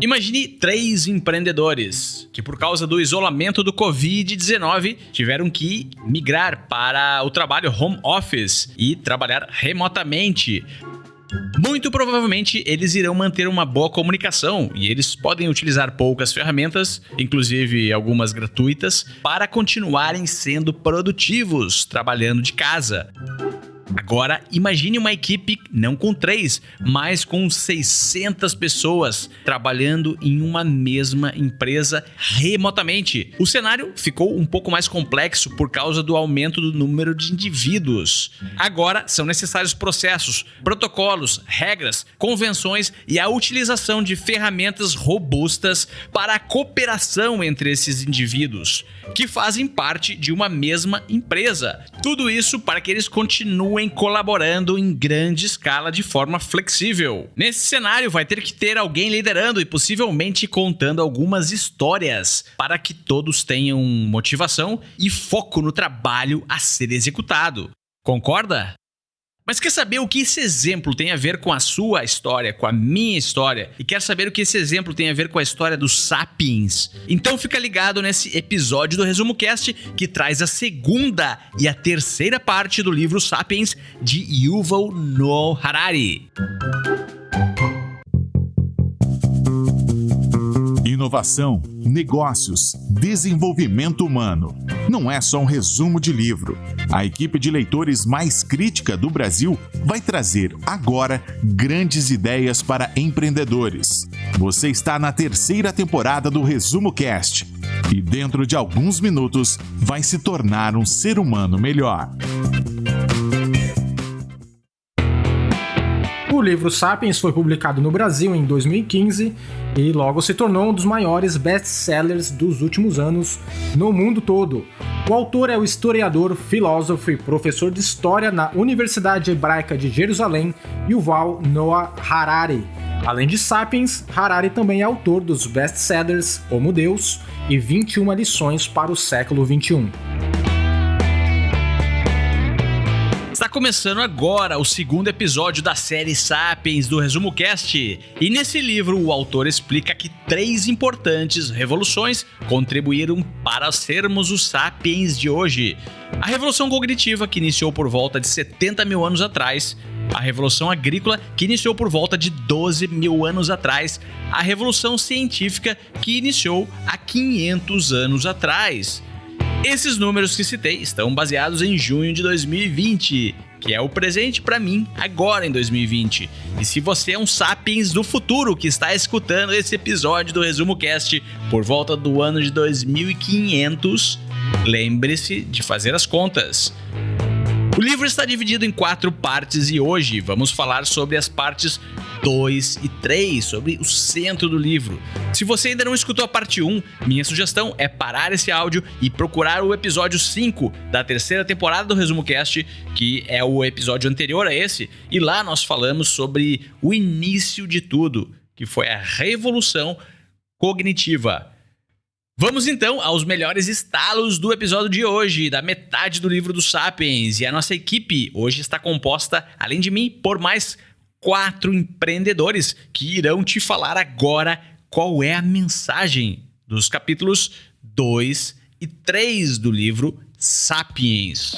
Imagine 3 empreendedores que, por causa do isolamento do Covid-19, tiveram que migrar para o trabalho home office e trabalhar remotamente. Muito provavelmente eles irão manter uma boa comunicação e eles podem utilizar poucas ferramentas, inclusive algumas gratuitas, para continuarem sendo produtivos trabalhando de casa. Agora, imagine uma equipe não com 3, mas com 600 pessoas trabalhando em uma mesma empresa remotamente. O cenário ficou um pouco mais complexo por causa do aumento do número de indivíduos. Agora, são necessários processos, protocolos, regras, convenções e a utilização de ferramentas robustas para a cooperação entre esses indivíduos, que fazem parte de uma mesma empresa. Tudo isso para que eles continuem colaborando em grande escala de forma flexível. Nesse cenário, vai ter que ter alguém liderando e possivelmente contando algumas histórias para que todos tenham motivação e foco no trabalho a ser executado. Concorda? Mas quer saber o que esse exemplo tem a ver com a sua história, com a minha história? E quer saber o que esse exemplo tem a ver com a história dos Sapiens? Então fica ligado nesse episódio do Resumo Cast, que traz a segunda e a terceira parte do livro Sapiens de Yuval Noah Harari. Inovação, negócios, desenvolvimento humano. Não é só um resumo de livro. A equipe de leitores mais crítica do Brasil vai trazer agora grandes ideias para empreendedores. Você está na terceira temporada do Resumo Cast e dentro de alguns minutos vai se tornar um ser humano melhor. O livro Sapiens foi publicado no Brasil em 2015 e logo se tornou um dos maiores best-sellers dos últimos anos no mundo todo. O autor é o historiador, filósofo e professor de História na Universidade Hebraica de Jerusalém, Yuval Noah Harari. Além de Sapiens, Harari também é autor dos best-sellers Homo Deus e 21 lições para o século XXI. Está começando agora o segundo episódio da série Sapiens do Resumo Cast. E nesse livro o autor explica que 3 importantes revoluções contribuíram para sermos os Sapiens de hoje. A Revolução Cognitiva, que iniciou por volta de 70 mil anos atrás. A Revolução Agrícola, que iniciou por volta de 12 mil anos atrás. A Revolução Científica, que iniciou há 500 anos atrás. Esses números que citei estão baseados em junho de 2020, que é o presente para mim agora em 2020. E se você é um Sapiens do futuro que está escutando esse episódio do Resumo Cast por volta do ano de 2500, lembre-se de fazer as contas. O livro está dividido em 4 partes e hoje vamos falar sobre as partes 2 e 3, sobre o centro do livro. Se você ainda não escutou a parte 1, minha sugestão é parar esse áudio e procurar o episódio 5 da terceira temporada do Resumo Cast, que é o episódio anterior a esse, e lá nós falamos sobre o início de tudo, que foi a revolução cognitiva. Vamos então aos melhores estalos do episódio de hoje, da metade do livro dos Sapiens. E a nossa equipe hoje está composta, além de mim, por mais 4 empreendedores que irão te falar agora qual é a mensagem dos capítulos 2 e 3 do livro Sapiens.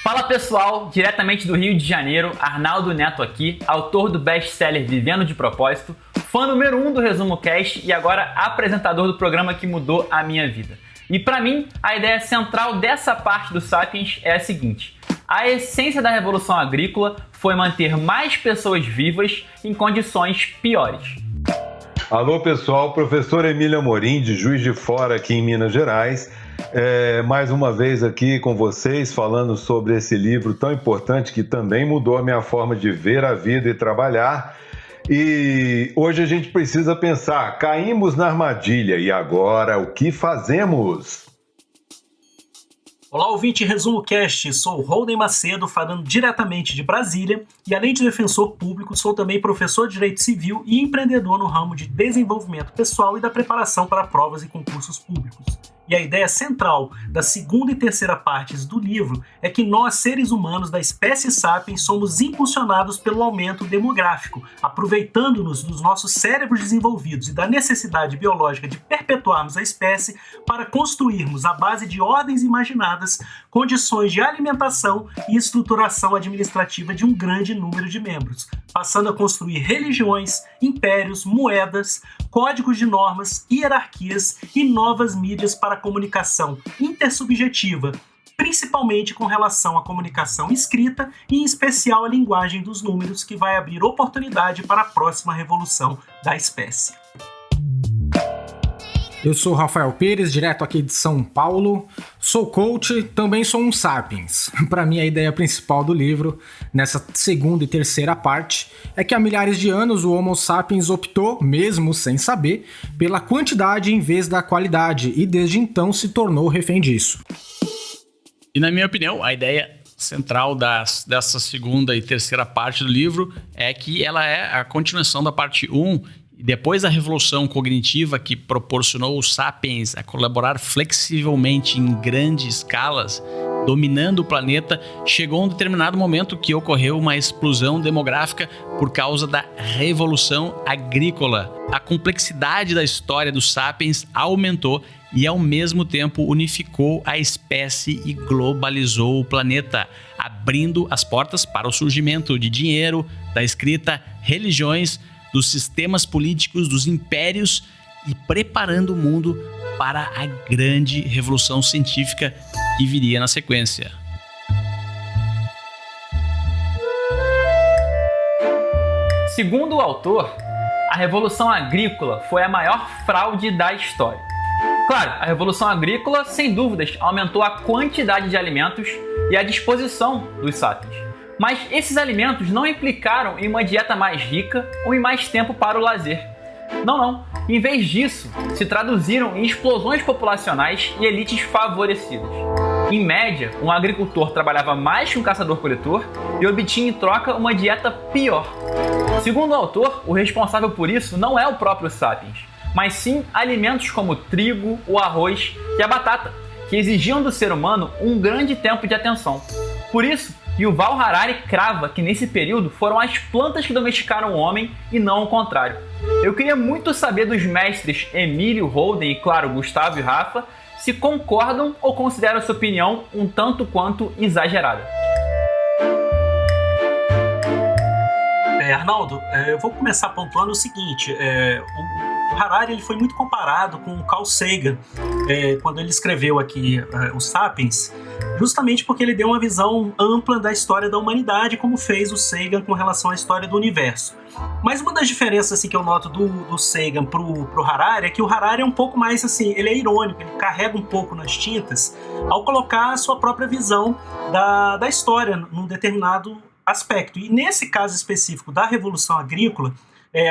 Fala pessoal, diretamente do Rio de Janeiro, Arnaldo Neto aqui, autor do best-seller Vivendo de Propósito, fã número 1 do Resumo Cast e agora apresentador do programa que mudou a minha vida. E para mim, a ideia central dessa parte do Sapiens é a seguinte: a essência da Revolução Agrícola foi manter mais pessoas vivas em condições piores. Alô pessoal, professor Emílio Amorim, de Juiz de Fora, aqui em Minas Gerais. Mais uma vez aqui com vocês, falando sobre esse livro tão importante que também mudou a minha forma de ver a vida e trabalhar. E hoje a gente precisa pensar, caímos na armadilha e agora o que fazemos? Olá, ouvinte Resumo Cast, sou Holden Macedo, falando diretamente de Brasília e além de defensor público, sou também professor de Direito Civil e empreendedor no ramo de desenvolvimento pessoal e da preparação para provas e concursos públicos. E a ideia central da segunda e terceira partes do livro é que nós, seres humanos da espécie Sapiens, somos impulsionados pelo aumento demográfico, aproveitando-nos dos nossos cérebros desenvolvidos e da necessidade biológica de perpetuarmos a espécie para construirmos, à base de ordens imaginadas, condições de alimentação e estruturação administrativa de um grande número de membros, passando a construir religiões, impérios, moedas, códigos de normas, hierarquias e novas mídias para a comunicação intersubjetiva, principalmente com relação à comunicação escrita e, em especial, a linguagem dos números, que vai abrir oportunidade para a próxima revolução da espécie. Eu sou Rafael Pires, direto aqui de São Paulo. Sou coach, também sou um sapiens. Para mim, a ideia principal do livro, nessa segunda e terceira parte, é que há milhares de anos o Homo sapiens optou, mesmo sem saber, pela quantidade em vez da qualidade e desde então se tornou refém disso. E na minha opinião, a ideia central dessa segunda e terceira parte do livro é que ela é a continuação da parte 1. Depois da revolução cognitiva que proporcionou os sapiens a colaborar flexivelmente em grandes escalas, dominando o planeta, chegou um determinado momento que ocorreu uma explosão demográfica por causa da revolução agrícola. A complexidade da história dos sapiens aumentou e, ao mesmo tempo, unificou a espécie e globalizou o planeta, abrindo as portas para o surgimento de dinheiro, da escrita, religiões, dos sistemas políticos, dos impérios e preparando o mundo para a grande revolução científica que viria na sequência. Segundo o autor, a Revolução Agrícola foi a maior fraude da história. Claro, a Revolução Agrícola, sem dúvidas, aumentou a quantidade de alimentos e a disposição dos sapiens. Mas esses alimentos não implicaram em uma dieta mais rica ou em mais tempo para o lazer. Não. Em vez disso, se traduziram em explosões populacionais e elites favorecidas. Em média, um agricultor trabalhava mais que um caçador-coletor e obtinha em troca uma dieta pior. Segundo o autor, o responsável por isso não é o próprio sapiens, mas sim alimentos como o trigo, o arroz e a batata, que exigiam do ser humano um grande tempo de atenção. Por isso, Yuval Harari crava que nesse período foram as plantas que domesticaram o homem e não o contrário. Eu queria muito saber dos mestres Emílio, Holden e, claro, Gustavo e Rafa, se concordam ou consideram essa opinião um tanto quanto exagerada. Arnaldo, eu vou começar pontuando o seguinte, o Harari ele foi muito comparado com o Carl Sagan quando ele escreveu aqui os Sapiens, justamente porque ele deu uma visão ampla da história da humanidade, como fez o Sagan com relação à história do universo. Mas uma das diferenças assim, que eu noto do Sagan pro Harari é que o Harari é um pouco mais assim, ele é irônico, ele carrega um pouco nas tintas ao colocar a sua própria visão da história num determinado aspecto. E nesse caso específico da Revolução Agrícola,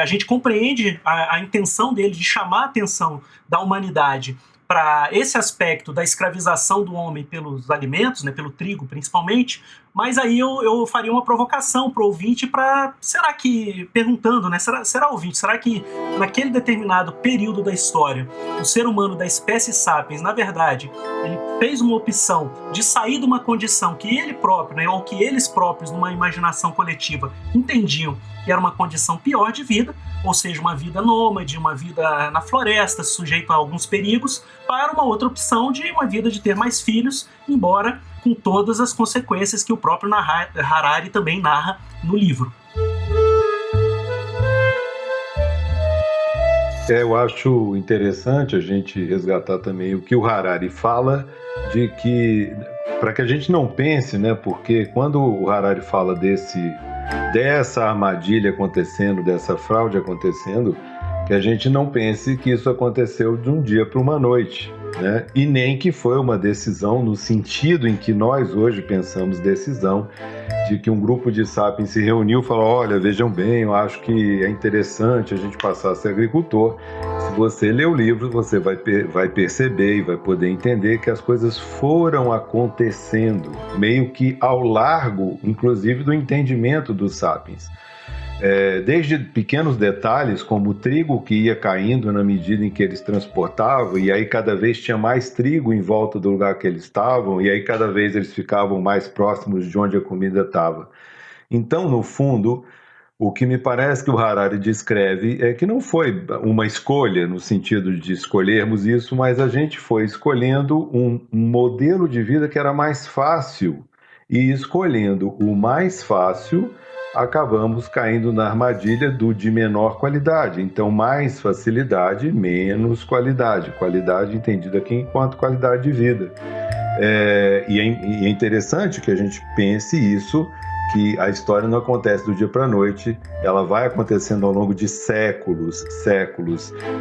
a gente compreende a intenção dele de chamar a atenção da humanidade para esse aspecto da escravização do homem pelos alimentos, né, pelo trigo principalmente, mas aí eu faria uma provocação para o ouvinte será que, perguntando, né, será ouvinte, será que naquele determinado período da história, o ser humano da espécie Sapiens, na verdade, ele fez uma opção de sair de uma condição que ele próprio, né, ou que eles próprios, numa imaginação coletiva, entendiam que era uma condição pior de vida, ou seja, uma vida nômade, uma vida na floresta, sujeito a alguns perigos, para uma outra opção de uma vida de ter mais filhos, embora com todas as consequências que o próprio Harari também narra no livro. Eu acho interessante a gente resgatar também o que o Harari fala, de que, para que a gente não pense, né, porque quando o Harari fala dessa armadilha acontecendo, dessa fraude acontecendo, que a gente não pense que isso aconteceu de um dia para uma noite, né? E nem que foi uma decisão no sentido em que nós hoje pensamos decisão, de que um grupo de sapiens se reuniu e falou, olha, vejam bem, eu acho que é interessante a gente passar a ser agricultor. Se você ler o livro, você vai perceber e vai poder entender que as coisas foram acontecendo, meio que ao largo, inclusive, do entendimento dos sapiens. desde pequenos detalhes, como o trigo que ia caindo na medida em que eles transportavam, e aí cada vez tinha mais trigo em volta do lugar que eles estavam, e aí cada vez eles ficavam mais próximos de onde a comida estava. Então, no fundo, o que me parece que o Harari descreve é que não foi uma escolha, no sentido de escolhermos isso, mas a gente foi escolhendo um modelo de vida que era mais fácil, e escolhendo o mais fácil, acabamos caindo na armadilha do de menor qualidade. Então, mais facilidade, menos qualidade. Qualidade entendida aqui enquanto qualidade de vida. E é interessante que a gente pense isso, que a história não acontece do dia para a noite, ela vai acontecendo ao longo de séculos,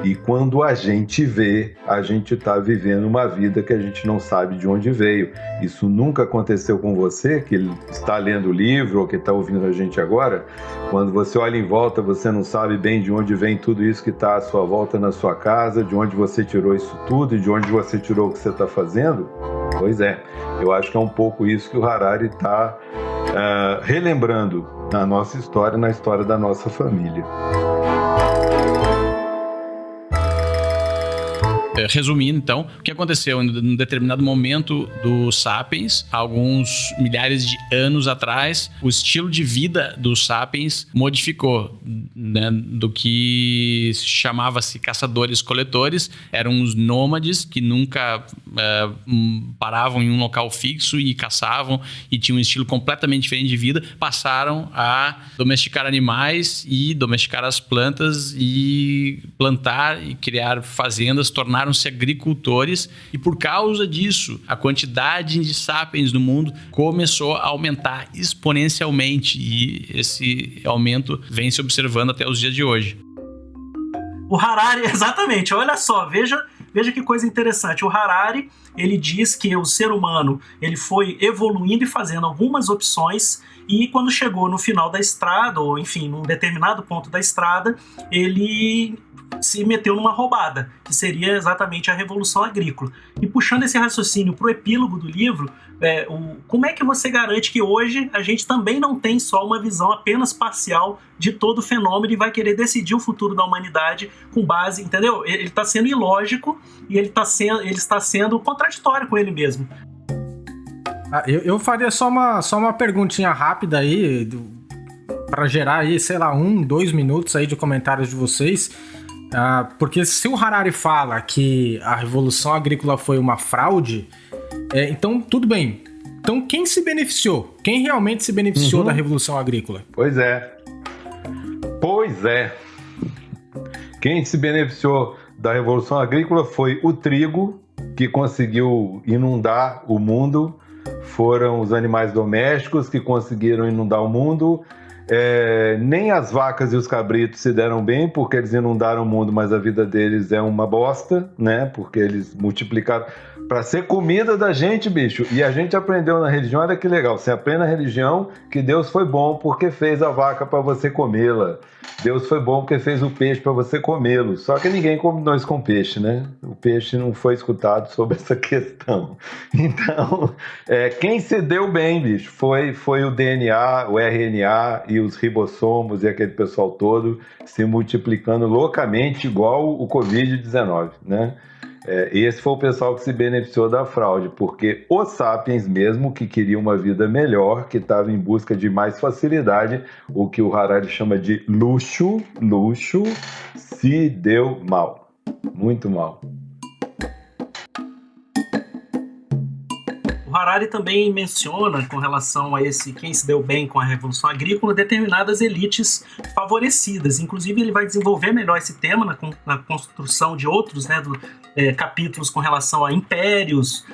e quando a gente vê, a gente está vivendo uma vida que a gente não sabe de onde veio. Isso nunca aconteceu com você, que está lendo o livro ou que está ouvindo a gente agora? Quando você olha em volta, você não sabe bem de onde vem tudo isso que está à sua volta na sua casa, de onde você tirou isso tudo e de onde você tirou o que você está fazendo? Pois é, eu acho que é um pouco isso que o Harari está relembrando na nossa história, na história da nossa família. Resumindo, então, o que aconteceu em um determinado momento do Sapiens, alguns milhares de anos atrás, o estilo de vida dos Sapiens modificou, né, do que chamava-se caçadores-coletores, eram os nômades que nunca paravam em um local fixo e caçavam e tinham um estilo completamente diferente de vida, passaram a domesticar animais e domesticar as plantas e plantar e criar fazendas, tornaram-se agricultores, e por causa disso a quantidade de sapiens no mundo começou a aumentar exponencialmente, e esse aumento vem se observando até os dias de hoje. O Harari, exatamente, olha só, veja que coisa interessante. O Harari, ele diz que o ser humano ele foi evoluindo e fazendo algumas opções, e quando chegou no final da estrada, ou enfim, num determinado ponto da estrada, ele se meteu numa roubada, que seria exatamente a Revolução Agrícola. E puxando esse raciocínio para o epílogo do livro, como é que você garante que hoje a gente também não tem só uma visão apenas parcial de todo o fenômeno e vai querer decidir o futuro da humanidade com base, entendeu? Ele está sendo ilógico e ele está sendo contraditório com ele mesmo. Eu faria só uma perguntinha rápida aí, para gerar aí, sei lá, 1-2 minutos aí de comentários de vocês. Porque se o Harari fala que a Revolução Agrícola foi uma fraude, então tudo bem. Então quem se beneficiou? Quem realmente se beneficiou da Revolução Agrícola? Pois é. Quem se beneficiou da Revolução Agrícola foi o trigo, que conseguiu inundar o mundo, foram os animais domésticos que conseguiram inundar o mundo. Nem as vacas e os cabritos se deram bem, porque eles inundaram o mundo, mas a vida deles é uma bosta, né? Porque eles multiplicaram para ser comida da gente, bicho. E a gente aprendeu na religião, olha que legal, você aprende na religião que Deus foi bom porque fez a vaca para você comê-la. Deus foi bom porque fez o peixe para você comê-lo. Só que ninguém combinou isso com peixe, né? O peixe não foi escutado sobre essa questão. Então, quem se deu bem, bicho, foi o DNA, o RNA e os ribossomos e aquele pessoal todo se multiplicando loucamente, igual o Covid-19, né? Esse foi o pessoal que se beneficiou da fraude, porque os sapiens mesmo, que queriam uma vida melhor, que estavam em busca de mais facilidade, o que o Harari chama de luxo, se deu mal, muito mal. O Harari também menciona, com relação a quem se deu bem com a Revolução Agrícola, determinadas elites favorecidas. Inclusive, ele vai desenvolver melhor esse tema na construção de outros, né, capítulos com relação a impérios,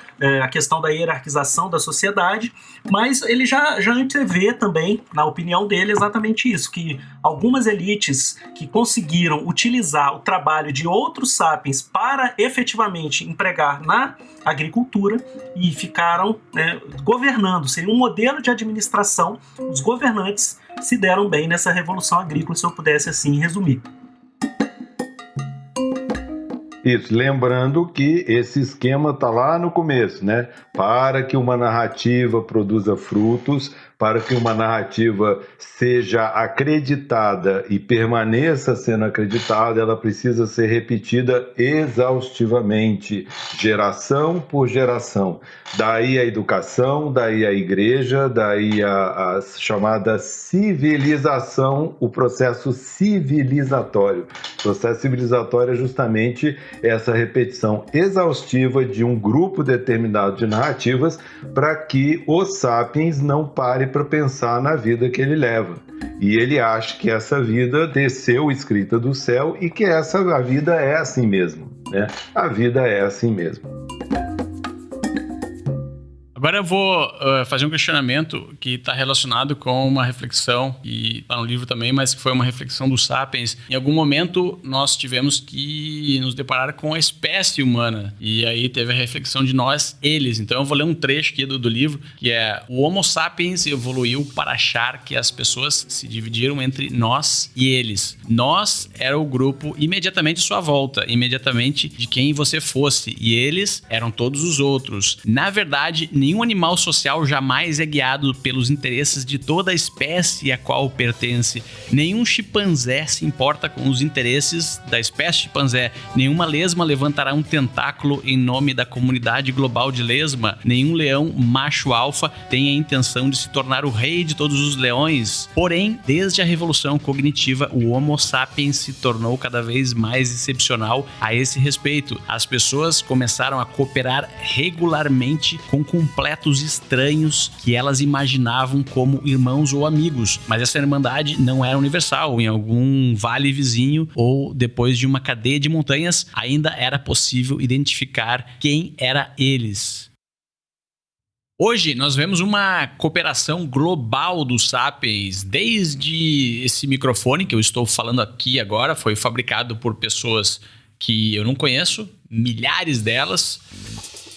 a questão da hierarquização da sociedade, mas ele já antevê também, na opinião dele, exatamente isso, que algumas elites que conseguiram utilizar o trabalho de outros sapiens para efetivamente empregar na agricultura e ficaram governando, seria um modelo de administração. Os governantes se deram bem nessa Revolução Agrícola, se eu pudesse assim resumir. Isso, lembrando que esse esquema está lá no começo, né? Para que uma narrativa produza frutos, para que uma narrativa seja acreditada e permaneça sendo acreditada, ela precisa ser repetida exaustivamente, geração por geração. Daí a educação, daí a igreja, daí a chamada civilização, o processo civilizatório. O processo civilizatório é justamente essa repetição exaustiva de um grupo determinado de narrativas para que o Sapiens não pare para pensar na vida que ele leva. E ele acha que essa vida desceu escrita do céu e que a vida é assim mesmo, né? A vida é assim mesmo. Agora eu vou fazer um questionamento que está relacionado com uma reflexão que está no livro também, mas que foi uma reflexão do Sapiens. Em algum momento nós tivemos que nos deparar com a espécie humana e aí teve a reflexão de nós, eles. Então eu vou ler um trecho aqui do livro que é: o Homo Sapiens evoluiu para achar que as pessoas se dividiram entre nós e eles. Nós era o grupo imediatamente à sua volta, imediatamente de quem você fosse, e eles eram todos os outros. Na verdade, nenhum animal social jamais é guiado pelos interesses de toda a espécie a qual pertence. Nenhum chimpanzé se importa com os interesses da espécie chimpanzé. Nenhuma lesma levantará um tentáculo em nome da comunidade global de lesma. Nenhum leão macho alfa tem a intenção de se tornar o rei de todos os leões. Porém, desde a revolução cognitiva, o Homo sapiens se tornou cada vez mais excepcional a esse respeito. As pessoas começaram a cooperar regularmente com completos estranhos que elas imaginavam como irmãos ou amigos, mas essa irmandade não era universal. Em algum vale vizinho ou depois de uma cadeia de montanhas, ainda era possível identificar quem era eles. Hoje nós vemos uma cooperação global dos Sapiens, desde esse microfone que eu estou falando aqui agora, foi fabricado por pessoas que eu não conheço, milhares delas.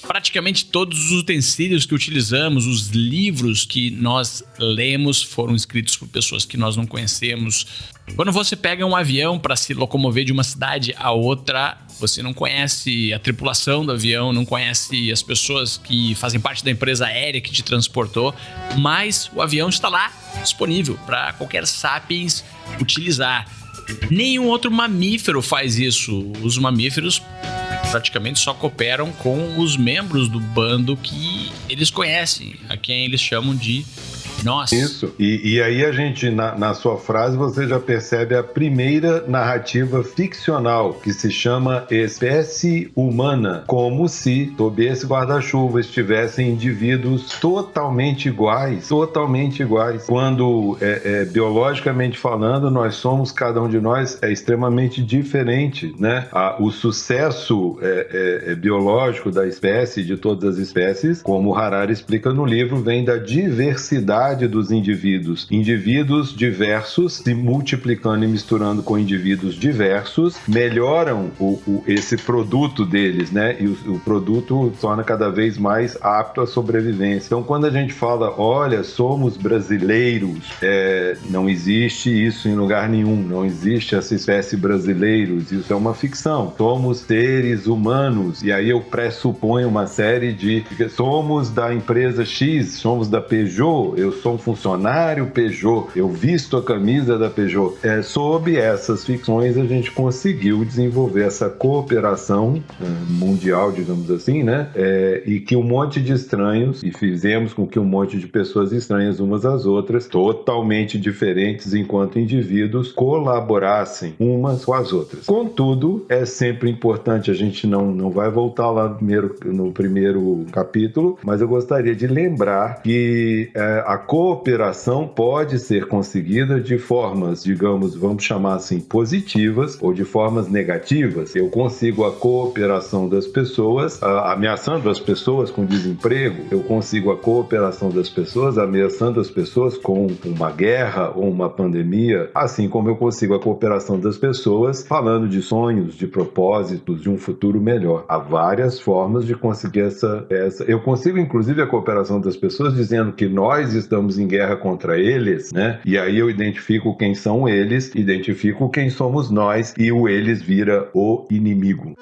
Praticamente todos os utensílios que utilizamos, os livros que nós lemos foram escritos por pessoas que nós não conhecemos. Quando você pega um avião para se locomover de uma cidade a outra, você não conhece a tripulação do avião, não conhece as pessoas que fazem parte da empresa aérea que te transportou, mas o avião está lá, disponível para qualquer sapiens utilizar. Nenhum outro mamífero faz isso. Os mamíferos praticamente só cooperam com os membros do bando que eles conhecem, a quem eles chamam de nós. Isso. E aí a gente, na sua frase, você já percebe a primeira narrativa ficcional, que se chama espécie humana, como se, sob esse guarda-chuva, estivessem indivíduos totalmente iguais, quando, biologicamente falando, nós somos, cada um de nós é extremamente diferente, né? O sucesso biológico da espécie, de todas as espécies, como o Harari explica no livro, vem da diversidade dos indivíduos diversos se multiplicando e misturando com indivíduos diversos, melhoram esse produto deles, né? E o produto torna cada vez mais apto à sobrevivência. Então, quando a gente fala, olha, somos brasileiros, não existe isso em lugar nenhum, não existe essa espécie brasileiros, isso é uma ficção. Somos seres humanos, e aí eu pressuponho uma série de... Somos da empresa X, somos da Peugeot, eu sou um funcionário Peugeot, eu visto a camisa da Peugeot. Sob essas ficções a gente conseguiu desenvolver essa cooperação mundial, digamos assim, né? E que um monte de estranhos, e fizemos com que um monte de pessoas estranhas umas às outras, totalmente diferentes enquanto indivíduos, colaborassem umas com as outras. Contudo, é sempre importante, a gente não vai voltar lá no primeiro capítulo, mas eu gostaria de lembrar que a cooperação pode ser conseguida de formas, digamos, vamos chamar assim, positivas ou de formas negativas. Eu consigo a cooperação das pessoas ameaçando as pessoas com desemprego, eu consigo a cooperação das pessoas ameaçando as pessoas com uma guerra ou uma pandemia, assim como eu consigo a cooperação das pessoas falando de sonhos, de propósitos, de um futuro melhor. Há várias formas de conseguir essa... Eu consigo, inclusive, a cooperação das pessoas dizendo que nós estamos estamos em guerra contra eles, né? E aí eu identifico quem são eles, identifico quem somos nós e o eles vira o inimigo.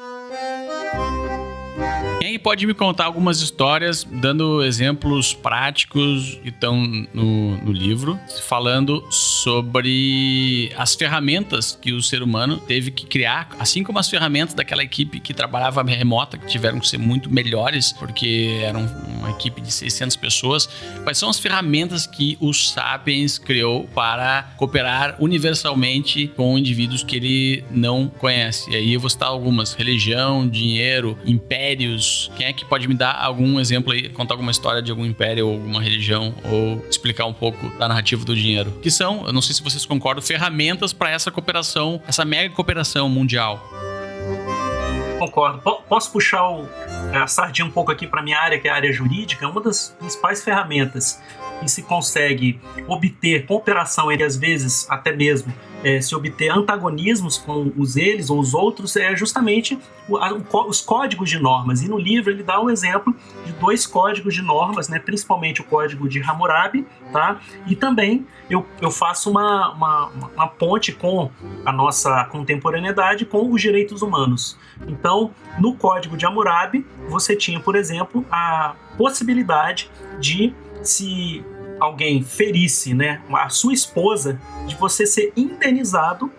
Quem pode me contar algumas histórias, dando exemplos práticos que estão no livro, falando sobre as ferramentas que o ser humano teve que criar, assim como as ferramentas daquela equipe que trabalhava remota, que tiveram que ser muito melhores, porque era uma equipe de 600 pessoas. Quais são as ferramentas que o Sapiens criou para cooperar universalmente com indivíduos que ele não conhece? E aí eu vou citar algumas: religião, dinheiro, impérios. Quem é que pode me dar algum exemplo aí, contar alguma história de algum império ou alguma religião, ou explicar um pouco da narrativa do dinheiro? Que são, eu não sei se vocês concordam, ferramentas para essa cooperação, essa mega cooperação mundial. Concordo. Posso puxar a sardinha um pouco aqui para minha área, que é a área jurídica? Uma das principais ferramentas que se consegue obter cooperação entre, às vezes, até mesmo se obter antagonismos com eles ou os outros, é justamente os códigos de normas. E no livro ele dá um exemplo de 2 códigos de normas, né? Principalmente o código de Hammurabi, tá? E também eu faço uma ponte com a nossa contemporaneidade com os direitos humanos. Então, no código de Hammurabi, você tinha, por exemplo, a possibilidade de, se alguém ferisse, né, a sua esposa, de você ser indenizado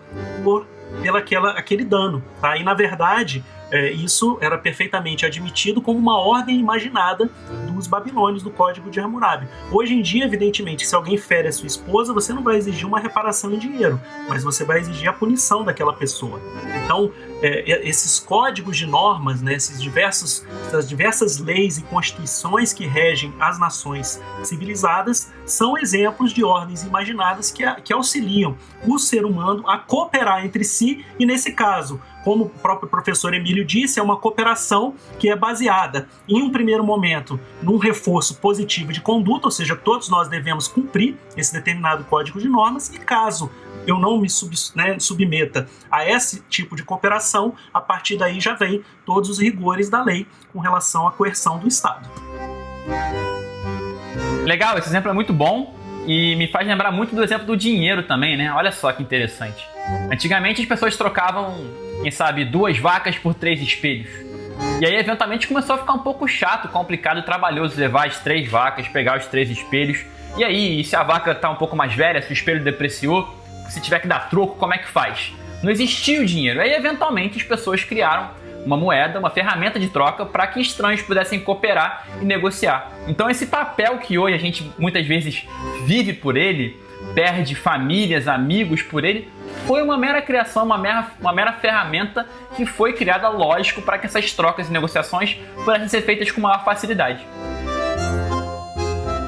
pelo aquele dano, tá? E na verdade isso era perfeitamente admitido como uma ordem imaginada dos babilônios do Código de Hammurabi. Hoje em dia, evidentemente, se alguém fere a sua esposa, você não vai exigir uma reparação em dinheiro, mas você vai exigir a punição daquela pessoa. Então, esses códigos de normas, né, essas diversas leis e constituições que regem as nações civilizadas, são exemplos de ordens imaginadas que auxiliam o ser humano a cooperar entre si, e nesse caso, como o próprio professor Emílio disse, é uma cooperação que é baseada, em um primeiro momento, num reforço positivo de conduta, ou seja, todos nós devemos cumprir esse determinado código de normas, e caso eu não me submeta a esse tipo de cooperação, a partir daí já vem todos os rigores da lei com relação à coerção do Estado. Legal, esse exemplo é muito bom e me faz lembrar muito do exemplo do dinheiro também, né? Olha só que interessante. Antigamente as pessoas trocavam, quem sabe, 2 vacas por 3 espelhos. E aí, eventualmente, começou a ficar um pouco chato, complicado e trabalhoso levar as 3 vacas, pegar os 3 espelhos. E aí, se a vaca tá um pouco mais velha, se o espelho depreciou, se tiver que dar troco, como é que faz? Não existia o dinheiro. Aí, eventualmente, as pessoas criaram uma moeda, uma ferramenta de troca para que estranhos pudessem cooperar e negociar. Então, esse papel que hoje a gente muitas vezes vive por ele, perde famílias, amigos por ele, foi uma mera criação, uma mera ferramenta que foi criada, lógico, para que essas trocas e negociações pudessem ser feitas com maior facilidade.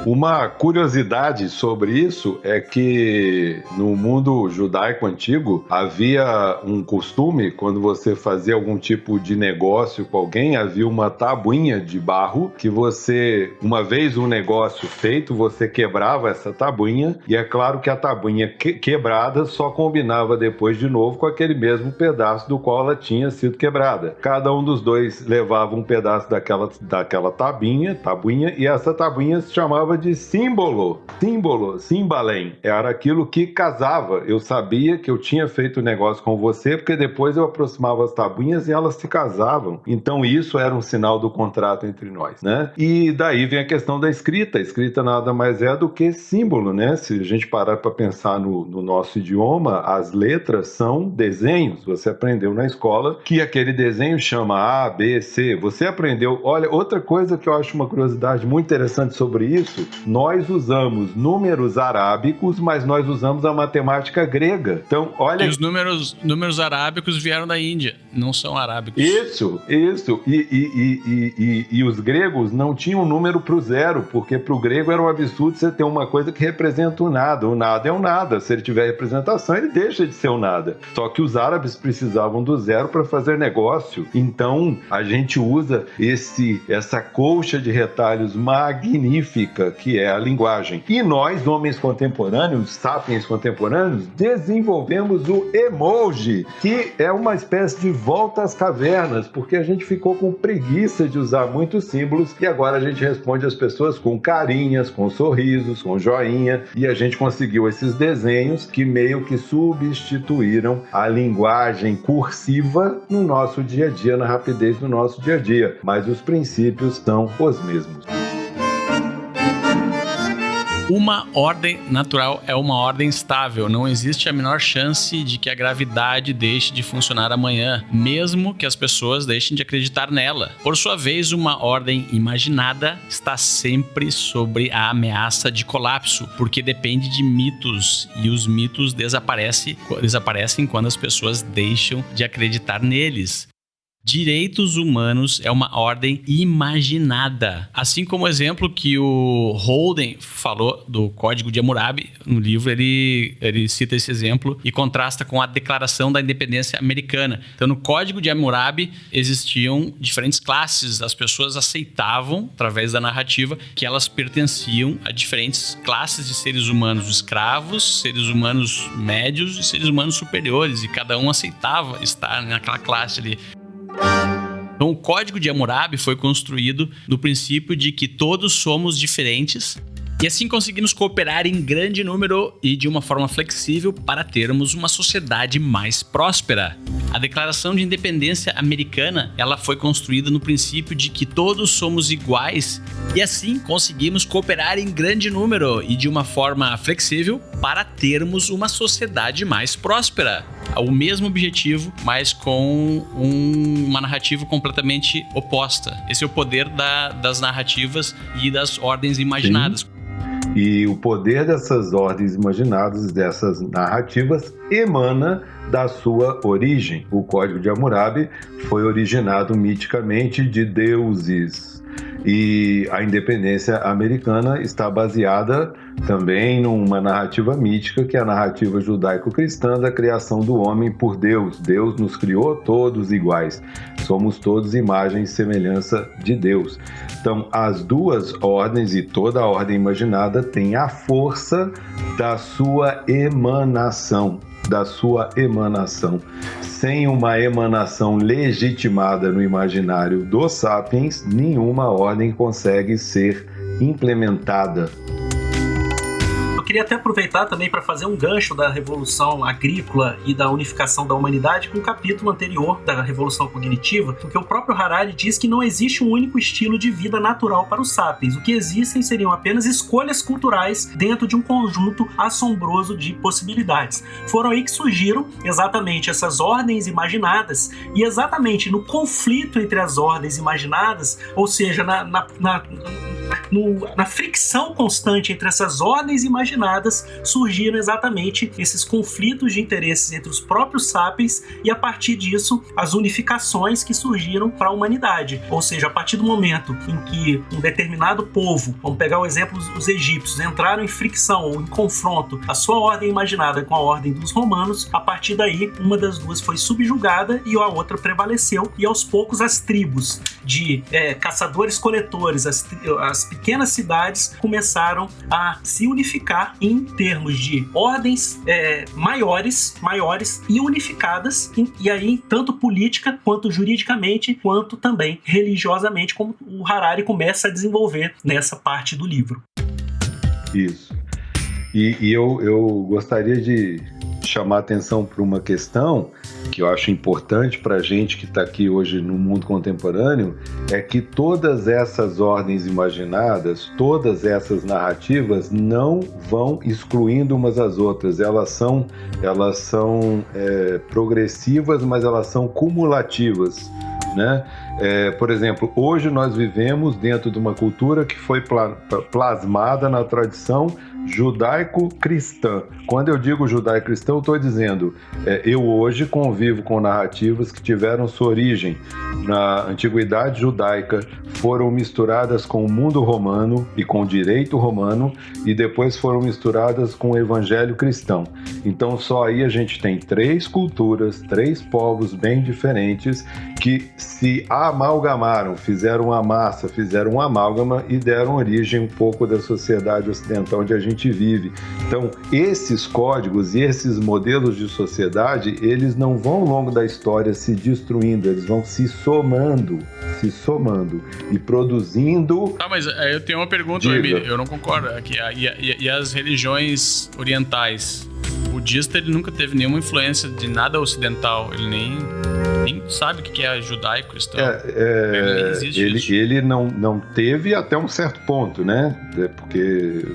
Uma curiosidade sobre isso é que no mundo judaico antigo havia um costume, quando você fazia algum tipo de negócio com alguém, havia uma tabuinha de barro que você, uma vez um negócio feito, você quebrava essa tabuinha, e é claro que a tabuinha quebrada só combinava depois de novo com aquele mesmo pedaço do qual ela tinha sido quebrada. Cada um dos dois levava um pedaço daquela tabuinha, e essa tabuinha se chamava de símbolo, simbalém. Era aquilo que casava. Eu sabia que eu tinha feito negócio com você, porque depois eu aproximava as tabuinhas e elas se casavam. Então isso era um sinal do contrato entre nós, né? E daí vem a questão da escrita. A escrita nada mais é do que símbolo, né? Se a gente parar para pensar no nosso idioma, as letras são desenhos. Você aprendeu na escola que aquele desenho chama A, B, C. Você aprendeu... Olha, outra coisa que eu acho uma curiosidade muito interessante sobre isso, nós usamos números arábicos, mas nós usamos a matemática grega. Então, olha... E os números arábicos vieram da Índia, não são arábicos. Isso. E os gregos não tinham número para o zero, porque para o grego era um absurdo você ter uma coisa que representa o nada. O nada é o nada. Se ele tiver representação, ele deixa de ser o nada. Só que os árabes precisavam do zero para fazer negócio. Então, a gente usa essa colcha de retalhos magnífica que é a linguagem. E nós, homens contemporâneos, sapiens contemporâneos, desenvolvemos o emoji, que é uma espécie de volta às cavernas, porque a gente ficou com preguiça de usar muitos símbolos e agora a gente responde às pessoas com carinhas, com sorrisos, com joinha, e a gente conseguiu esses desenhos que meio que substituíram a linguagem cursiva no nosso dia a dia, na rapidez do nosso dia a dia, mas os princípios são os mesmos. Uma ordem natural é uma ordem estável. Não existe a menor chance de que a gravidade deixe de funcionar amanhã, mesmo que as pessoas deixem de acreditar nela. Por sua vez, uma ordem imaginada está sempre sobre a ameaça de colapso, porque depende de mitos, e os mitos desaparecem quando as pessoas deixam de acreditar neles. Direitos humanos é uma ordem imaginada. Assim como o exemplo que o Holden falou do Código de Hammurabi, no livro ele cita esse exemplo e contrasta com a Declaração da Independência Americana. Então, no Código de Hammurabi existiam diferentes classes. As pessoas aceitavam, através da narrativa, que elas pertenciam a diferentes classes de seres humanos escravos, seres humanos médios e seres humanos superiores, e cada um aceitava estar naquela classe ali. Então, o Código de Hammurabi foi construído no princípio de que todos somos diferentes e assim conseguimos cooperar em grande número e de uma forma flexível para termos uma sociedade mais próspera. A Declaração de Independência Americana, ela foi construída no princípio de que todos somos iguais e assim conseguimos cooperar em grande número e de uma forma flexível para termos uma sociedade mais próspera. O mesmo objetivo, mas com uma narrativa completamente oposta. Esse é o poder das narrativas e das ordens imaginadas. Sim. E o poder dessas ordens imaginadas, dessas narrativas, emana da sua origem. O Código de Hammurabi foi originado miticamente de deuses. E a independência americana está baseada também numa narrativa mítica, que é a narrativa judaico-cristã da criação do homem por Deus. Deus nos criou todos iguais. Somos todos imagem e semelhança de Deus. Então, as duas ordens e toda a ordem imaginada tem a força da sua emanação. Sem uma emanação legitimada no imaginário dos sapiens, nenhuma ordem consegue ser implementada. Eu queria até aproveitar também para fazer um gancho da Revolução Agrícola e da unificação da humanidade com o capítulo anterior da Revolução Cognitiva, porque o próprio Harari diz que não existe um único estilo de vida natural para os sapiens. O que existem seriam apenas escolhas culturais dentro de um conjunto assombroso de possibilidades. Foram aí que surgiram exatamente essas ordens imaginadas, e exatamente no conflito entre as ordens imaginadas, ou seja, na fricção constante entre essas ordens imaginadas, surgiram exatamente esses conflitos de interesses entre os próprios sapiens e, a partir disso, as unificações que surgiram para a humanidade. Ou seja, a partir do momento em que um determinado povo, vamos pegar o exemplo dos egípcios, entraram em fricção ou em confronto a sua ordem imaginada com a ordem dos romanos, a partir daí, uma das duas foi subjugada e a outra prevaleceu, e aos poucos as tribos de caçadores-coletores, as pequenas cidades começaram a se unificar em termos de ordens maiores e unificadas, e aí tanto política, quanto juridicamente, quanto também religiosamente, como o Harari começa a desenvolver nessa parte do livro. Isso. E eu gostaria de chamar a atenção para uma questão que eu acho importante para a gente que está aqui hoje no mundo contemporâneo, é que todas essas ordens imaginadas, todas essas narrativas não vão excluindo umas às outras. Elas são progressivas, mas elas são cumulativas, né? Por exemplo, hoje nós vivemos dentro de uma cultura que foi plasmada na tradição judaico-cristã. Quando eu digo judaico-cristão, eu estou dizendo, eu hoje convivo com narrativas que tiveram sua origem na antiguidade judaica foram misturadas com o mundo romano e com o direito romano e depois foram misturadas com o evangelho cristão. Então só aí a gente tem 3 culturas, 3 povos bem diferentes que se amalgamaram, fizeram uma massa, fizeram um amálgama e deram origem um pouco da sociedade ocidental onde a gente vive. Então esses códigos e esses modelos de sociedade, eles não vão ao longo da história se destruindo, eles vão se somando e produzindo... Mas eu tenho uma pergunta, Emílio, eu não concordo. E as religiões orientais? O budista, ele nunca teve nenhuma influência de nada ocidental, ele nem sabe o que é judaico, cristão. Ele não teve até um certo ponto, né? Porque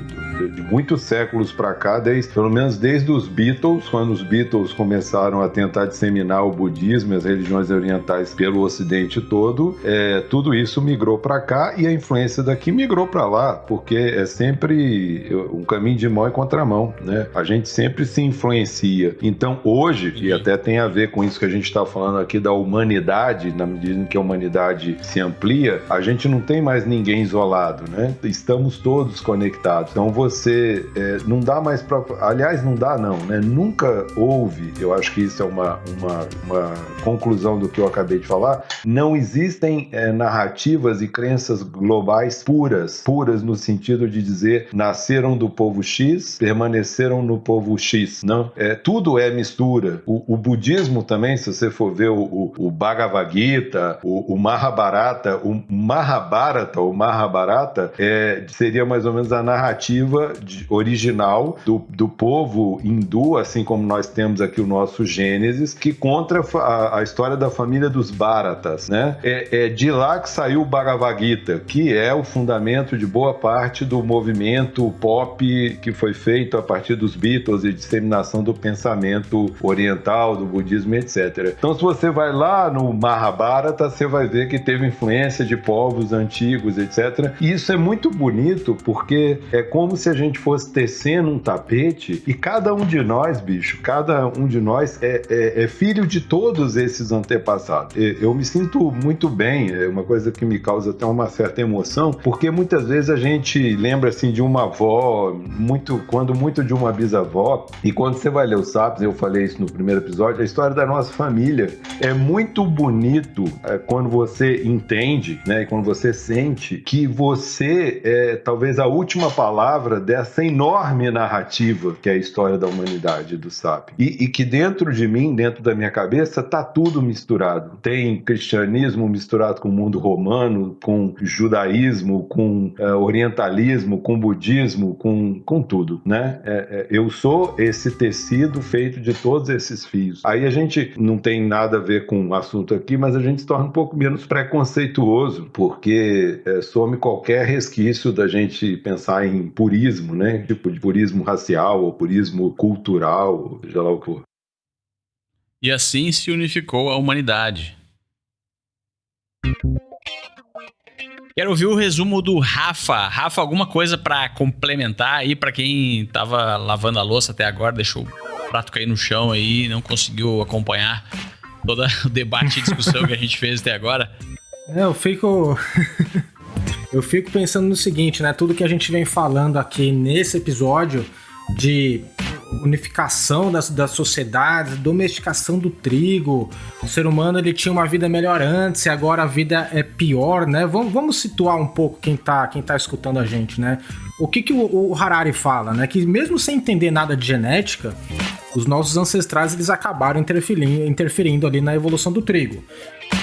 de muitos séculos para cá, pelo menos desde os Beatles, quando os Beatles começaram a tentar disseminar o budismo e as religiões orientais pelo ocidente todo, tudo isso migrou para cá e a influência daqui migrou para lá, porque é sempre um caminho de mão e contramão, né? A gente sempre se influencia. Então hoje, e até tem a ver com isso que a gente está falando aqui da humanidade, na medida em que a humanidade se amplia, a gente não tem mais ninguém isolado, né? Estamos todos conectados. Então você não dá mais para... Aliás, não dá não, né? Nunca houve, eu acho que isso é uma conclusão do que eu acabei de falar, não existem narrativas e crenças globais puras no sentido de dizer nasceram do povo X, permaneceram no povo X, não? Tudo é mistura. O budismo também, se você for ver o Bhagavad Gita, o Mahabharata, seria mais ou menos a narrativa original do povo hindu, assim como nós temos aqui o nosso Gênesis, que conta a história da família dos Bharatas, né? É de lá que saiu o Bhagavad Gita, que é o fundamento de boa parte do movimento pop que foi feito a partir dos Beatles e disseminação do pensamento oriental, do budismo, etc. Então, se você vai lá no Mahabharata, você vai ver que teve influência de povos antigos, etc. E isso é muito bonito, porque é como se a gente fosse tecendo um tapete e cada um de nós, é filho de todos esses antepassados. Eu me sinto muito bem, é uma coisa que me causa até uma certa emoção, porque muitas vezes a gente lembra assim de uma avó, muito de uma bisavó, e quando você vai ler os Sapiens, eu falei isso no primeiro episódio, a história da nossa família é muito bonito quando você entende, né, e quando você sente que você é talvez a última palavra dessa enorme narrativa que é a história da humanidade, do Sapiens. E que dentro de mim, dentro da minha cabeça, tá tudo misturado. Tem cristianismo misturado com o mundo romano, com judaísmo, com orientalismo, com budismo, com tudo, né? Eu sou esse tecido feito de todos esses fios. Aí a gente não tem nada a ver com o assunto aqui, mas a gente se torna um pouco menos preconceituoso, porque some qualquer resquício da gente pensar em purismo, né? Tipo de purismo racial ou purismo cultural, seja lá o que for. E assim se unificou a humanidade. Quero ouvir o resumo do Rafa. Rafa, alguma coisa para complementar aí para quem tava lavando a louça até agora, deixou o prato cair no chão aí, não conseguiu acompanhar todo o debate e discussão que a gente fez até agora? Eu fico pensando no seguinte, né? Tudo que a gente vem falando aqui nesse episódio de unificação das sociedades, domesticação do trigo, o ser humano ele tinha uma vida melhor antes e agora a vida é pior, né? Vamos situar um pouco quem tá escutando a gente, né? O que o Harari fala, né? Que mesmo sem entender nada de genética, os nossos ancestrais eles acabaram interferindo ali na evolução do trigo.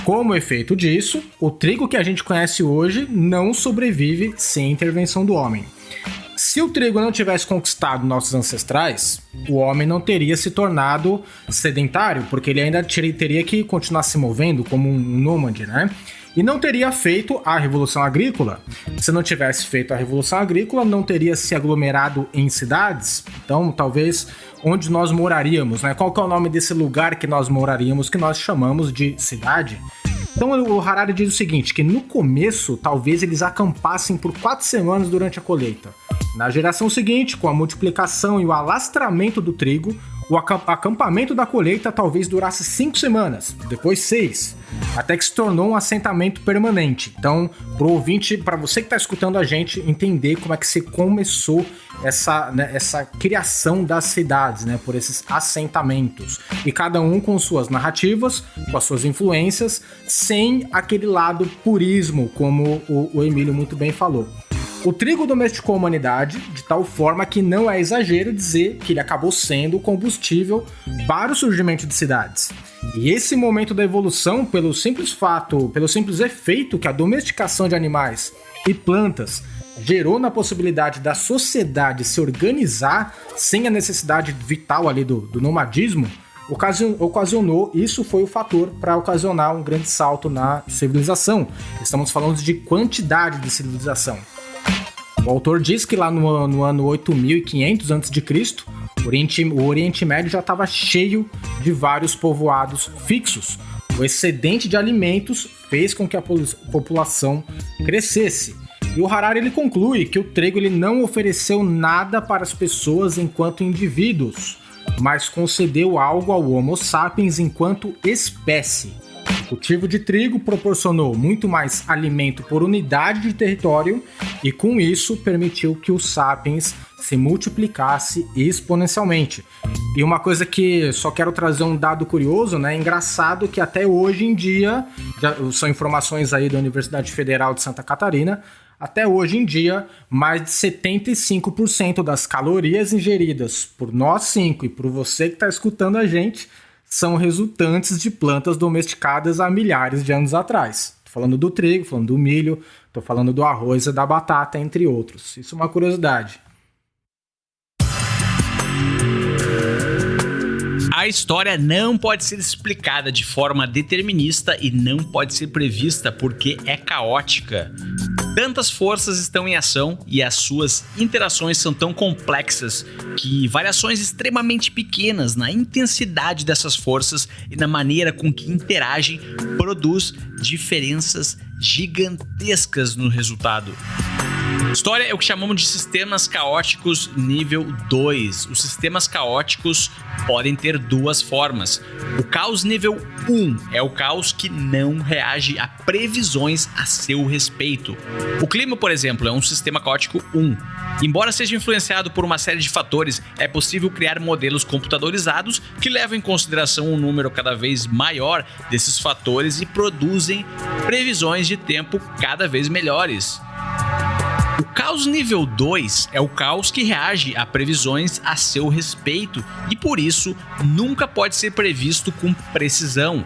Como efeito disso, o trigo que a gente conhece hoje não sobrevive sem intervenção do homem. Se o trigo não tivesse conquistado nossos ancestrais, o homem não teria se tornado sedentário, porque ele ainda teria que continuar se movendo como um nômade, né? E não teria feito a Revolução Agrícola. Se não tivesse feito a Revolução Agrícola, não teria se aglomerado em cidades. Então, talvez, onde nós moraríamos, né? Qual que é o nome desse lugar que nós moraríamos, que nós chamamos de cidade? Então, o Harari diz o seguinte, que no começo, talvez eles acampassem por 4 semanas durante a colheita. Na geração seguinte, com a multiplicação e o alastramento do trigo, o acampamento da colheita talvez durasse 5 semanas, depois 6. até que se tornou um assentamento permanente. Então, pro ouvinte, para você que está escutando a gente, entender como é que se começou essa criação das cidades, né, por esses assentamentos. E cada um com suas narrativas, com as suas influências, sem aquele lado purismo, como o Emílio muito bem falou. O trigo domesticou a humanidade de tal forma que não é exagero dizer que ele acabou sendo o combustível para o surgimento de cidades. E esse momento da evolução, pelo simples efeito que a domesticação de animais e plantas gerou na possibilidade da sociedade se organizar sem a necessidade vital ali do nomadismo, ocasionou, isso foi o fator para ocasionar um grande salto na civilização. Estamos falando de quantidade de civilização. O autor diz que lá no ano 8500 a.C., o Oriente Médio já estava cheio de vários povoados fixos. O excedente de alimentos fez com que a população crescesse. E o Harari ele conclui que o trigo ele não ofereceu nada para as pessoas enquanto indivíduos, mas concedeu algo ao Homo sapiens enquanto espécie. O cultivo de trigo proporcionou muito mais alimento por unidade de território e, com isso, permitiu que o sapiens se multiplicasse exponencialmente. E uma coisa que só quero trazer um dado curioso, né? Engraçado que até hoje em dia, são informações aí da Universidade Federal de Santa Catarina, até hoje em dia, mais de 75% das calorias ingeridas por nós 5 e por você que está escutando a gente são resultantes de plantas domesticadas há milhares de anos atrás. Tô falando do trigo, falando do milho, tô falando do arroz e da batata, entre outros. Isso é uma curiosidade. A história não pode ser explicada de forma determinista e não pode ser prevista porque é caótica. Tantas forças estão em ação e as suas interações são tão complexas que variações extremamente pequenas na intensidade dessas forças e na maneira com que interagem produz diferenças gigantescas no resultado. História é o que chamamos de sistemas caóticos nível 2. Os sistemas caóticos podem ter duas formas. O caos nível 1 é o caos que não reage a previsões a seu respeito. O clima, por exemplo, é um sistema caótico 1. Embora seja influenciado por uma série de fatores, é possível criar modelos computadorizados que levam em consideração um número cada vez maior desses fatores e produzem previsões de tempo cada vez melhores. O caos nível 2 é o caos que reage a previsões a seu respeito e, por isso, nunca pode ser previsto com precisão.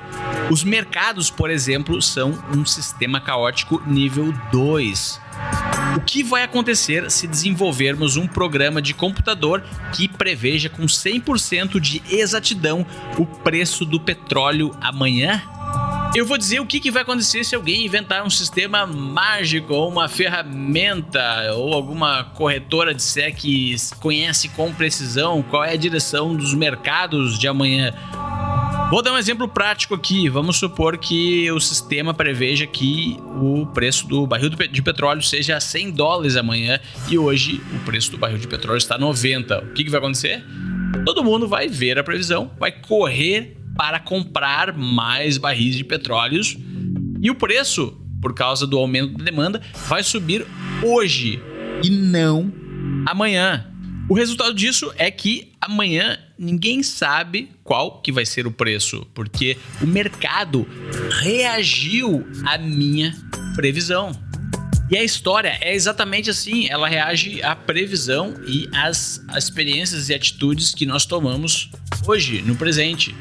Os mercados, por exemplo, são um sistema caótico nível 2. O que vai acontecer se desenvolvermos um programa de computador que preveja com 100% de exatidão o preço do petróleo amanhã? Eu vou dizer o que vai acontecer se alguém inventar um sistema mágico ou uma ferramenta ou alguma corretora disser que conhece com precisão qual é a direção dos mercados de amanhã. Vou dar um exemplo prático aqui. Vamos supor que o sistema preveja que o preço do barril de petróleo seja $100 amanhã e hoje o preço do barril de petróleo está 90. O que vai acontecer? Todo mundo vai ver a previsão, vai correr para comprar mais barris de petróleos e o preço, por causa do aumento da demanda, vai subir hoje e não amanhã. O resultado disso é que amanhã ninguém sabe qual que vai ser o preço, porque o mercado reagiu à minha previsão. E a história é exatamente assim, ela reage à previsão e às experiências e atitudes que nós tomamos hoje, no presente.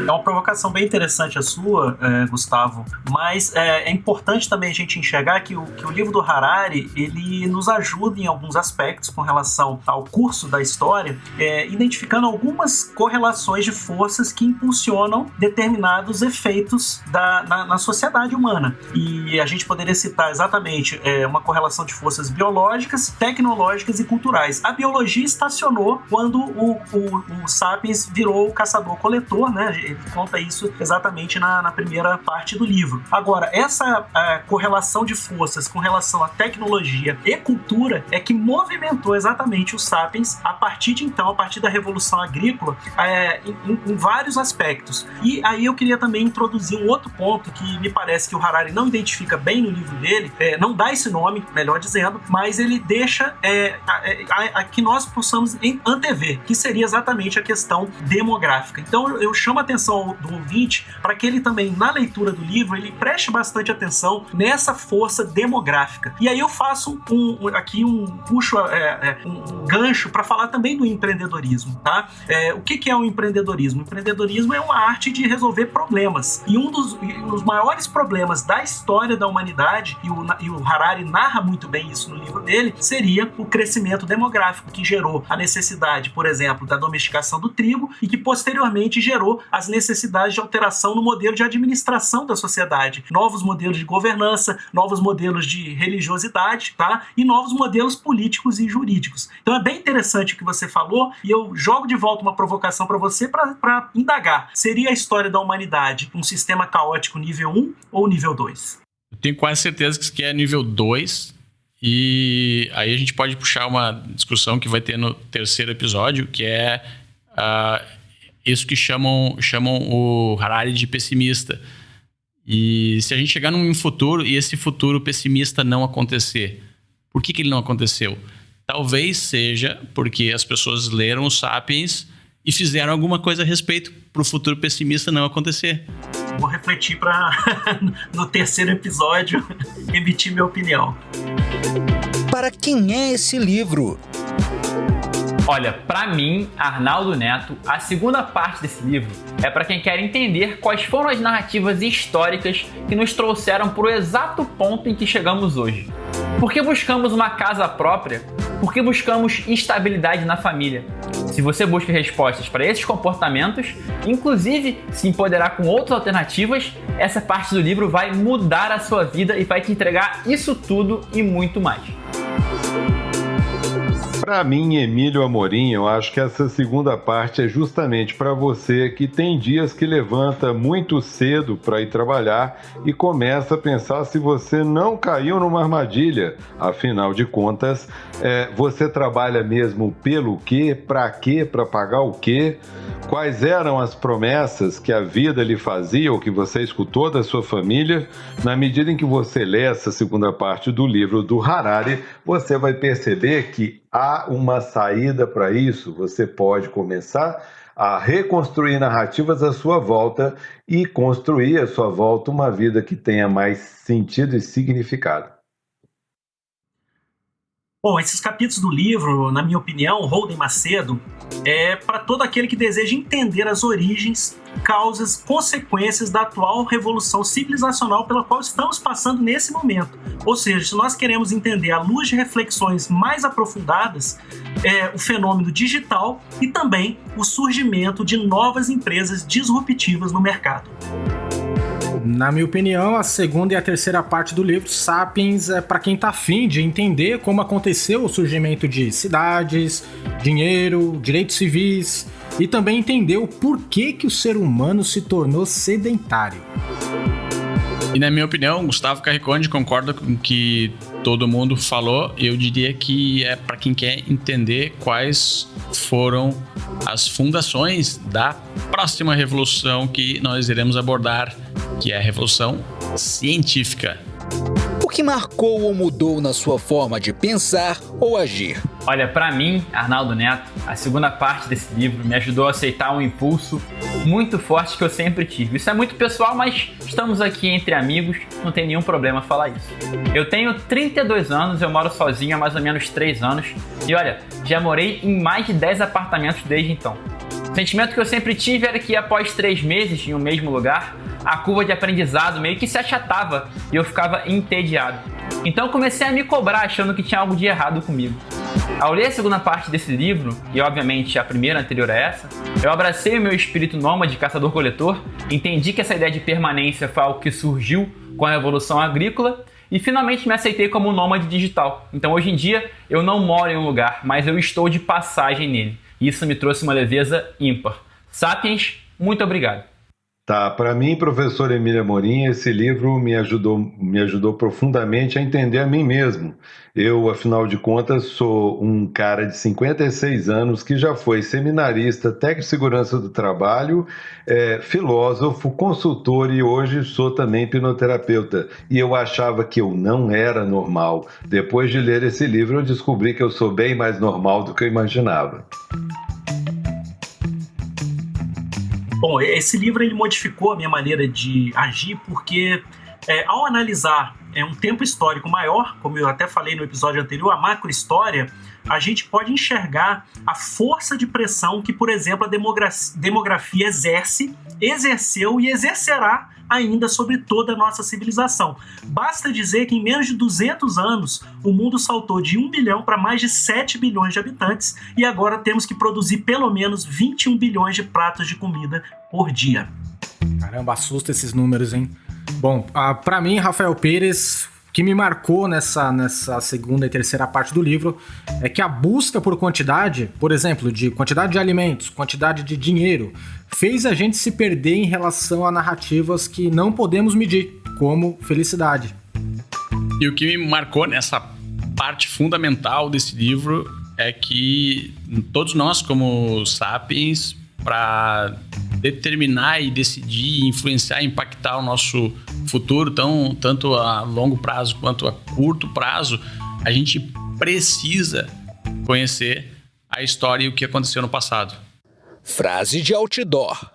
É uma provocação bem interessante a sua, Gustavo, mas é importante também a gente enxergar que o livro do Harari, ele nos ajuda em alguns aspectos com relação ao curso da história, identificando algumas correlações de forças que impulsionam determinados efeitos na sociedade humana. E a gente poderia citar exatamente uma correlação de forças biológicas, tecnológicas e culturais. A biologia estacionou quando o Sapiens virou o caçador-coletor, né? conta isso exatamente na primeira parte do livro. Agora, essa correlação de forças com relação à tecnologia e cultura é que movimentou exatamente os Sapiens a partir de então, a partir da Revolução Agrícola, em vários aspectos. E aí eu queria também introduzir um outro ponto que me parece que o Harari não identifica bem no livro dele, não dá esse nome, melhor dizendo, mas ele deixa que nós possamos antever, que seria exatamente a questão demográfica. Então eu chamo a atenção do ouvinte para que ele também, na leitura do livro, ele preste bastante atenção nessa força demográfica. E aí eu faço puxo um gancho para falar também do empreendedorismo, tá? O que é o empreendedorismo? O empreendedorismo é uma arte de resolver problemas. E um dos maiores problemas da história da humanidade, e o Harari narra muito bem isso no livro dele, seria o crescimento demográfico, que gerou a necessidade, por exemplo, da domesticação do trigo e que posteriormente gerou as necessidades de alteração no modelo de administração da sociedade, novos modelos de governança, novos modelos de religiosidade, tá? E novos modelos políticos e jurídicos. Então é bem interessante o que você falou e eu jogo de volta uma provocação para você para indagar. Seria a história da humanidade um sistema caótico nível 1 ou nível 2? Eu tenho quase certeza que é nível 2. E aí a gente pode puxar uma discussão que vai ter no terceiro episódio, que é isso que chamam o Harari de pessimista. E se a gente chegar num futuro e esse futuro pessimista não acontecer, por que ele não aconteceu? Talvez seja porque as pessoas leram os Sapiens e fizeram alguma coisa a respeito para o futuro pessimista não acontecer. Vou refletir para no terceiro episódio emitir minha opinião. Para quem é esse livro? Olha, para mim, Arnaldo Neto, a segunda parte desse livro é para quem quer entender quais foram as narrativas históricas que nos trouxeram para o exato ponto em que chegamos hoje. Por que buscamos uma casa própria? Por que buscamos estabilidade na família? Se você busca respostas para esses comportamentos, inclusive se empoderar com outras alternativas, essa parte do livro vai mudar a sua vida e vai te entregar isso tudo e muito mais. Para mim, Emílio Amorim, eu acho que essa segunda parte é justamente para você que tem dias que levanta muito cedo para ir trabalhar e começa a pensar se você não caiu numa armadilha. Afinal de contas, você trabalha mesmo pelo quê? Para quê? Para pagar o quê? Quais eram as promessas que a vida lhe fazia ou que você escutou da sua família? Na medida em que você lê essa segunda parte do livro do Harari, você vai perceber que há uma saída para isso. Você pode começar a reconstruir narrativas à sua volta e construir à sua volta uma vida que tenha mais sentido e significado. Bom, esses capítulos do livro, na minha opinião, Holden Macedo, é para todo aquele que deseja entender as origens, causas, consequências da atual revolução civilizacional pela qual estamos passando nesse momento. Ou seja, se nós queremos entender à luz de reflexões mais aprofundadas, o fenômeno digital e também o surgimento de novas empresas disruptivas no mercado. Na minha opinião, a segunda e a terceira parte do livro Sapiens é para quem tá afim de entender como aconteceu o surgimento de cidades, dinheiro, direitos civis e também entender o porquê que o ser humano se tornou sedentário. E na minha opinião, Gustavo Carriconde concorda com o que todo mundo falou. Eu diria que é para quem quer entender quais foram as fundações da próxima revolução que nós iremos abordar, que é a Revolução Científica. O que marcou ou mudou na sua forma de pensar ou agir? Olha, para mim, Arnaldo Neto, a segunda parte desse livro me ajudou a aceitar um impulso muito forte que eu sempre tive. Isso é muito pessoal, mas estamos aqui entre amigos, não tem nenhum problema falar isso. Eu tenho 32 anos, eu moro sozinho há mais ou menos 3 anos e olha, já morei em mais de 10 apartamentos desde então. O sentimento que eu sempre tive era que após 3 meses em um mesmo lugar, a curva de aprendizado meio que se achatava e eu ficava entediado. Então eu comecei a me cobrar achando que tinha algo de errado comigo. Ao ler a segunda parte desse livro, e obviamente a primeira anterior a essa, eu abracei o meu espírito nômade caçador-coletor, entendi que essa ideia de permanência foi algo que surgiu com a Revolução Agrícola e finalmente me aceitei como um nômade digital. Então hoje em dia eu não moro em um lugar, mas eu estou de passagem nele. Isso me trouxe uma leveza ímpar. Sapiens, muito obrigado. Tá, para mim, professor Emília Amorim, esse livro me ajudou profundamente a entender a mim mesmo. Eu, afinal de contas, sou um cara de 56 anos que já foi seminarista, técnico de segurança do trabalho, filósofo, consultor e hoje sou também hipnoterapeuta. E eu achava que eu não era normal. Depois de ler esse livro, eu descobri que eu sou bem mais normal do que eu imaginava. Bom, esse livro ele modificou a minha maneira de agir porque ao analisar um tempo histórico maior, como eu até falei no episódio anterior, a macrohistória, a gente pode enxergar a força de pressão que, por exemplo, a demografia exerceu e exercerá ainda sobre toda a nossa civilização. Basta dizer que em menos de 200 anos, o mundo saltou de 1 bilhão para mais de 7 bilhões de habitantes e agora temos que produzir pelo menos 21 bilhões de pratos de comida por dia. Caramba, assusta esses números, hein? Bom, para mim, Rafael Pérez, o que me marcou nessa segunda e terceira parte do livro é que a busca por quantidade, por exemplo, de quantidade de alimentos, quantidade de dinheiro, fez a gente se perder em relação a narrativas que não podemos medir, como felicidade. E o que me marcou nessa parte fundamental desse livro é que todos nós, como sapiens, para determinar e decidir, influenciar, impactar o nosso futuro, tanto a longo prazo quanto a curto prazo, a gente precisa conhecer a história e o que aconteceu no passado. Frase de outdoor.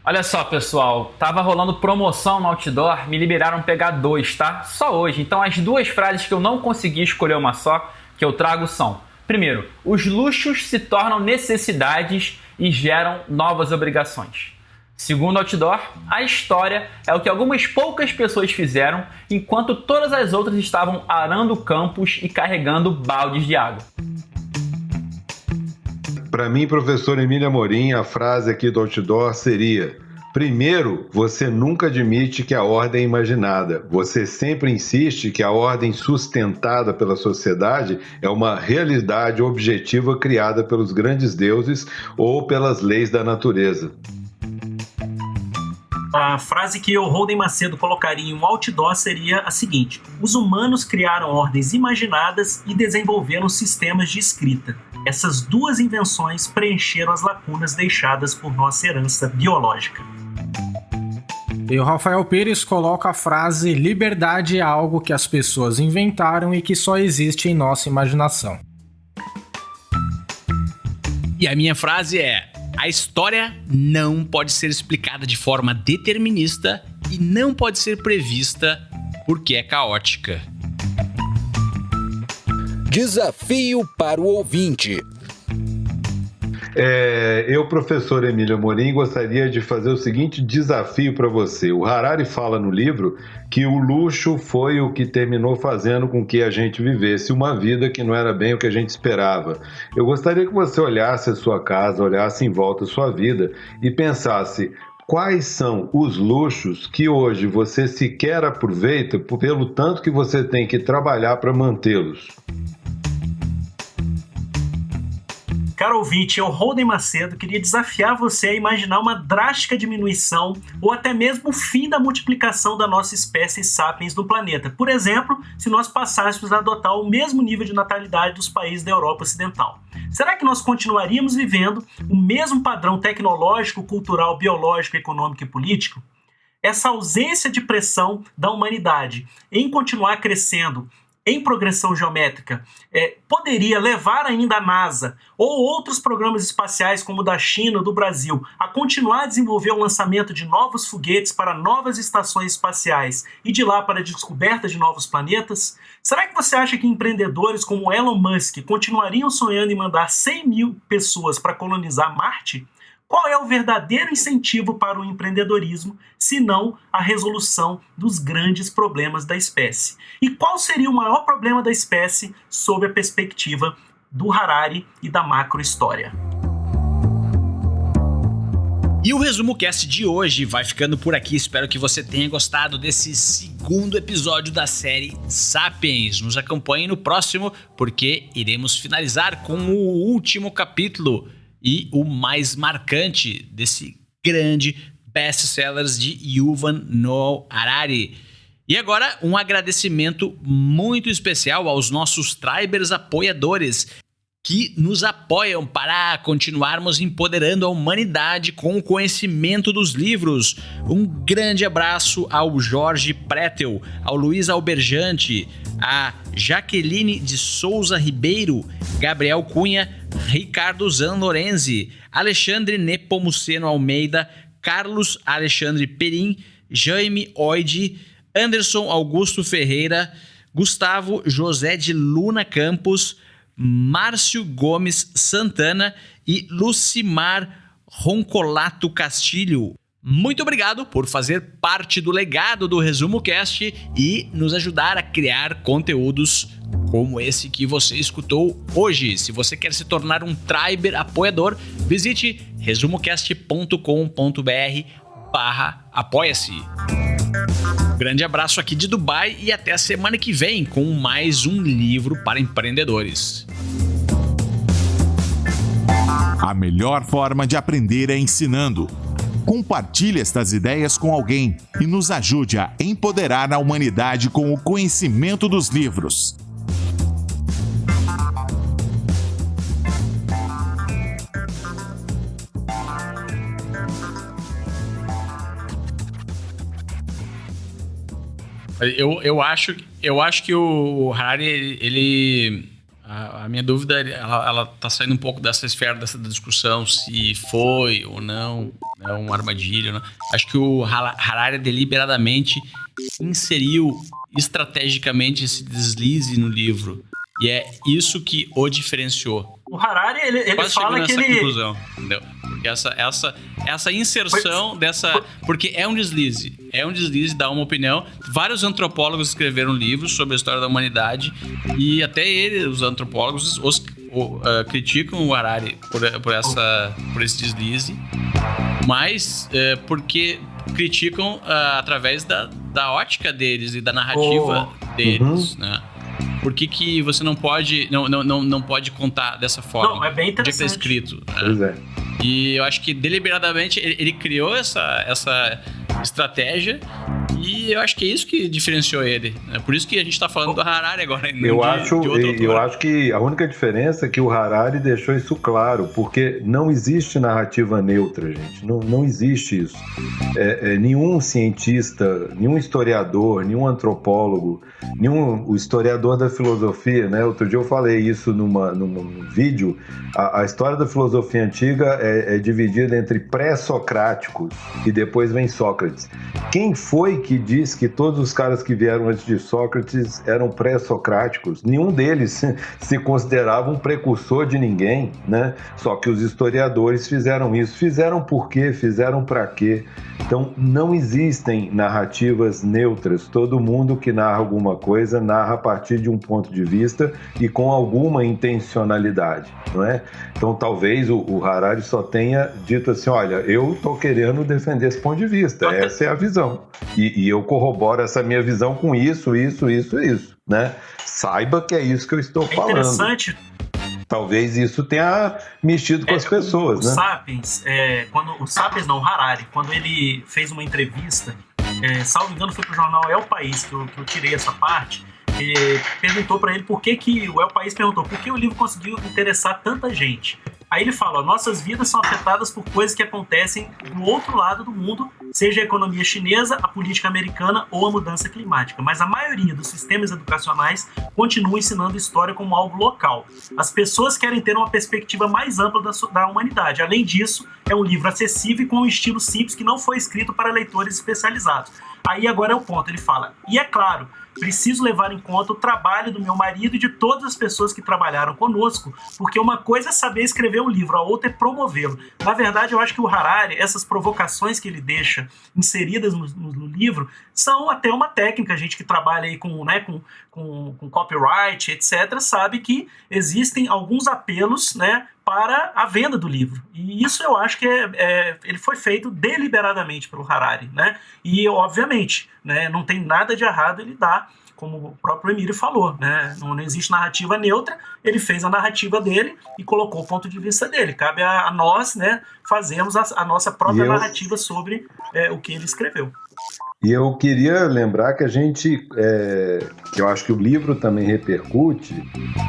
Olha só, pessoal, tava rolando promoção no outdoor, me liberaram pegar 2, tá? Só hoje. Então as 2 frases que eu não consegui escolher uma só, que eu trago são: primeiro, os luxos se tornam necessidades e geram novas obrigações. Segundo outdoor, a história é o que algumas poucas pessoas fizeram, enquanto todas as outras estavam arando campos e carregando baldes de água. Para mim, professor Emília Amorim, a frase aqui do outdoor seria: primeiro, você nunca admite que a ordem é imaginada. Você sempre insiste que a ordem sustentada pela sociedade é uma realidade objetiva criada pelos grandes deuses ou pelas leis da natureza. A frase que o Holden Macedo colocaria em um outdoor seria a seguinte: os humanos criaram ordens imaginadas e desenvolveram sistemas de escrita. Essas 2 invenções preencheram as lacunas deixadas por nossa herança biológica. E o Rafael Pérez coloca a frase: liberdade é algo que as pessoas inventaram e que só existe em nossa imaginação. E a minha frase é: a história não pode ser explicada de forma determinista e não pode ser prevista porque é caótica. Desafio para o ouvinte. Eu, professor Emília Amorim, gostaria de fazer o seguinte desafio para você. O Harari fala no livro que o luxo foi o que terminou fazendo com que a gente vivesse uma vida que não era bem o que a gente esperava. Eu gostaria que você olhasse a sua casa, olhasse em volta a sua vida e pensasse: quais são os luxos que hoje você sequer aproveita pelo tanto que você tem que trabalhar para mantê-los? Caro ouvinte, eu, Holden Macedo, queria desafiar você a imaginar uma drástica diminuição ou até mesmo o fim da multiplicação da nossa espécie sapiens no planeta. Por exemplo, se nós passássemos a adotar o mesmo nível de natalidade dos países da Europa Ocidental. Será que nós continuaríamos vivendo o mesmo padrão tecnológico, cultural, biológico, econômico e político? Essa ausência de pressão da humanidade em continuar crescendo em progressão geométrica, poderia levar ainda a NASA ou outros programas espaciais como o da China ou do Brasil a continuar a desenvolver o lançamento de novos foguetes para novas estações espaciais e de lá para a descoberta de novos planetas? Será que você acha que empreendedores como Elon Musk continuariam sonhando em mandar 100 mil pessoas para colonizar Marte? Qual é o verdadeiro incentivo para o empreendedorismo, se não a resolução dos grandes problemas da espécie? E qual seria o maior problema da espécie sob a perspectiva do Harari e da macrohistória? E o Resumo Cast de hoje vai ficando por aqui. Espero que você tenha gostado desse segundo episódio da série Sapiens. Nos acompanhe no próximo, porque iremos finalizar com o último capítulo e o mais marcante desse grande best-sellers de Yuval Noah Harari. E agora, um agradecimento muito especial aos nossos Tribers apoiadores, que nos apoiam para continuarmos empoderando a humanidade com o conhecimento dos livros. Um grande abraço ao Jorge Pretel, ao Luiz Alberjante, a Jaqueline de Souza Ribeiro, Gabriel Cunha, Ricardo Zanlorenzi, Alexandre Nepomuceno Almeida, Carlos Alexandre Perim, Jaime Oide, Anderson Augusto Ferreira, Gustavo José de Luna Campos, Márcio Gomes Santana e Lucimar Roncolato Castilho. Muito obrigado por fazer parte do legado do Resumo Cast e nos ajudar a criar conteúdos como esse que você escutou hoje. Se você quer se tornar um Triber apoiador, visite resumocast.com.br/apoia-se. Grande abraço aqui de Dubai e até a semana que vem com mais um livro para empreendedores. A melhor forma de aprender é ensinando. Compartilhe estas ideias com alguém e nos ajude a empoderar a humanidade com o conhecimento dos livros. Eu acho que o Harari, ele... A minha dúvida, ela tá saindo um pouco dessa esfera, dessa discussão, se foi ou não, né, uma armadilha. Não. Acho que o Harari deliberadamente inseriu estrategicamente esse deslize no livro. E é isso que o diferenciou. O Harari, ele fala que ele... conclusão, entendeu? Porque essa inserção dessa... Porque é um deslize, dá uma opinião. Vários antropólogos escreveram livros sobre a história da humanidade e até os antropólogos criticam o Harari por esse deslize, mas porque criticam através da ótica deles e da narrativa deles, né? Por que você não pode contar dessa forma? Não, é bem interessante. Onde é que tá escrito? Né? Pois é. E eu acho que deliberadamente ele criou essa estratégia e eu acho que é isso que diferenciou ele. É por isso que a gente está falando do Harari agora. Eu acho que a única diferença é que o Harari deixou isso claro, porque não existe narrativa neutra, gente. Não existe isso. Nenhum cientista, nenhum historiador, nenhum antropólogo, o historiador da filosofia, né? Outro dia eu falei isso num vídeo. A história da filosofia antiga é dividida entre pré-socráticos e depois vem Sócrates. Quem foi que diz que todos os caras que vieram antes de Sócrates eram pré-socráticos? Nenhum deles se considerava um precursor de ninguém, né? Só que os historiadores fizeram isso. Fizeram por quê? Fizeram para quê? Então, não existem narrativas neutras. Todo mundo que narra alguma coisa narra a partir de um ponto de vista e com alguma intencionalidade, não é? Então, talvez o Harari só tenha dito assim, olha, eu estou querendo defender esse ponto de vista, essa é a visão. E eu corroboro essa minha visão com isso, né? Saiba que é isso que eu estou falando. É interessante. Talvez isso tenha mexido com as pessoas, né? O Harari, quando ele fez uma entrevista, salvo engano foi pro jornal El País, que eu tirei essa parte, perguntou para ele por que o El País perguntou por que o livro conseguiu interessar tanta gente. Aí ele fala, nossas vidas são afetadas por coisas que acontecem do outro lado do mundo, seja a economia chinesa, a política americana ou a mudança climática. Mas a maioria dos sistemas educacionais continua ensinando história como algo local. As pessoas querem ter uma perspectiva mais ampla da humanidade. Além disso, é um livro acessível e com um estilo simples que não foi escrito para leitores especializados. Aí agora é o ponto, ele fala, e é claro, preciso levar em conta o trabalho do meu marido e de todas as pessoas que trabalharam conosco, porque uma coisa é saber escrever um livro, a outra é promovê-lo. Na verdade, eu acho que o Harari, essas provocações que ele deixa inseridas no livro, são até uma técnica. A gente que trabalha aí com copyright, etc., sabe que existem alguns apelos, né, para a venda do livro. E isso eu acho que ele foi feito deliberadamente pelo Harari, né? E, obviamente, né, não tem nada de errado ele dar como o próprio Emílio falou, né? Não existe narrativa neutra, ele fez a narrativa dele e colocou o ponto de vista dele. Cabe a nós, né, fazermos a nossa própria narrativa sobre o que ele escreveu. E eu queria lembrar que a gente, que eu acho que o livro também repercute,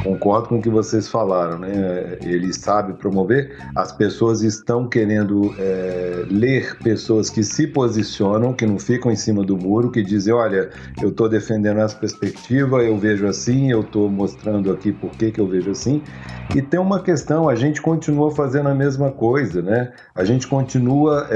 concordo com o que vocês falaram, né? Ele sabe promover, as pessoas estão querendo ler pessoas que se posicionam, que não ficam em cima do muro, que dizem, olha, eu estou defendendo essa perspectiva, eu vejo assim, eu estou mostrando aqui por que eu vejo assim. E tem uma questão, a gente continua fazendo a mesma coisa, né? A gente continua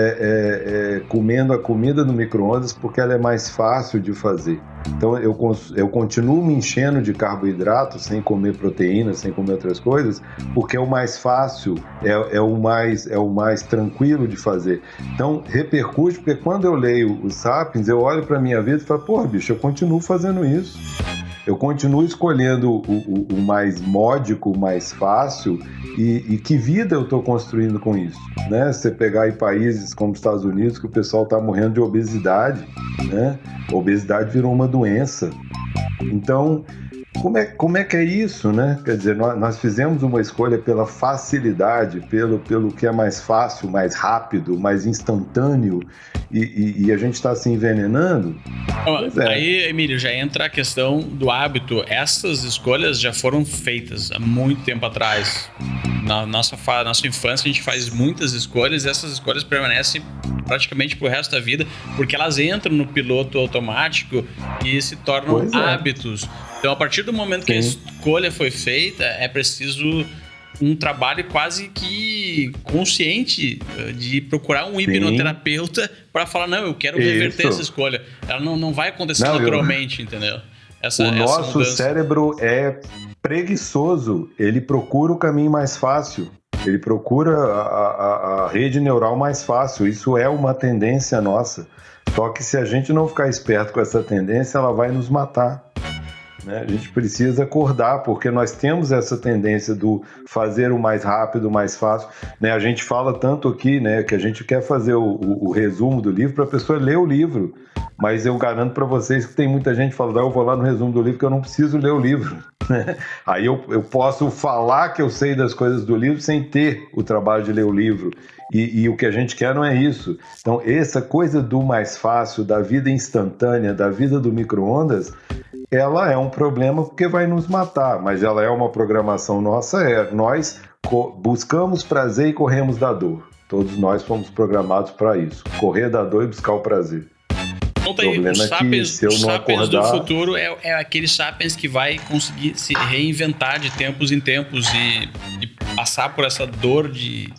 comendo a comida no micro-ondas porque ela é mais fácil de fazer. Então eu continuo me enchendo de carboidrato sem comer proteína, sem comer outras coisas, porque é o mais fácil, é o mais tranquilo de fazer. Então repercute, porque quando eu leio os Sapiens, eu olho para a minha vida e falo, pô, bicho, eu continuo fazendo isso. Eu continuo escolhendo o mais módico, o mais fácil, e que vida eu estou construindo com isso, né? Você pegar aí países como os Estados Unidos, que o pessoal está morrendo de obesidade, né? A obesidade virou uma doença. Então, como é que é isso, né? Quer dizer, nós fizemos uma escolha pela facilidade, pelo que é mais fácil, mais rápido, mais instantâneo, e a gente está se envenenando. Aí, Emílio, já entra a questão do hábito. Essas escolhas já foram feitas há muito tempo atrás. Na nossa infância, a gente faz muitas escolhas e essas escolhas permanecem praticamente pro resto da vida, porque elas entram no piloto automático e se tornam hábitos. Então, a partir do momento que a escolha foi feita, é preciso um trabalho quase que consciente de procurar um hipnoterapeuta para falar, não, eu quero reverter essa escolha. Ela não vai acontecer naturalmente, entendeu? O nosso cérebro é preguiçoso, ele procura o caminho mais fácil, ele procura a rede neural mais fácil, isso é uma tendência nossa. Só que se a gente não ficar esperto com essa tendência, ela vai nos matar. A gente precisa acordar, porque nós temos essa tendência do fazer o mais rápido, o mais fácil. A gente fala tanto aqui, que a gente quer fazer o resumo do livro para a pessoa ler o livro, mas eu garanto para vocês que tem muita gente que fala, eu vou lá no resumo do livro que eu não preciso ler o livro. Aí eu posso falar que eu sei das coisas do livro sem ter o trabalho de ler o livro. E o que a gente quer não é isso. Então, essa coisa do mais fácil, da vida instantânea, da vida do micro-ondas, ela é um problema porque vai nos matar, mas ela é uma programação nossa, nós buscamos prazer e corremos da dor. Todos nós fomos programados para isso, correr da dor e buscar o prazer. Então, tem os sapiens do futuro é aquele sapiens que vai conseguir se reinventar de tempos em tempos e passar por essa dor de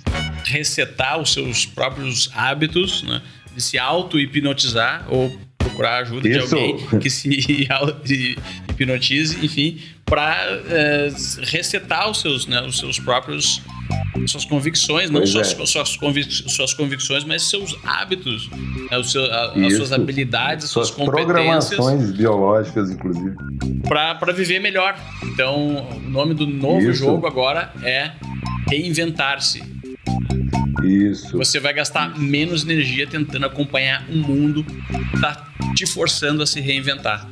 resetar os seus próprios hábitos, né? De se auto-hipnotizar ou procurar a ajuda de alguém que se hipnotize, enfim, para resetar os seus próprios, suas convicções, não só suas convicções, mas seus hábitos, as suas habilidades, suas competências, programações biológicas, inclusive, para viver melhor. Então, o nome do novo jogo agora é reinventar-se. Isso. Você vai gastar menos energia tentando acompanhar um mundo que tá te forçando a se reinventar.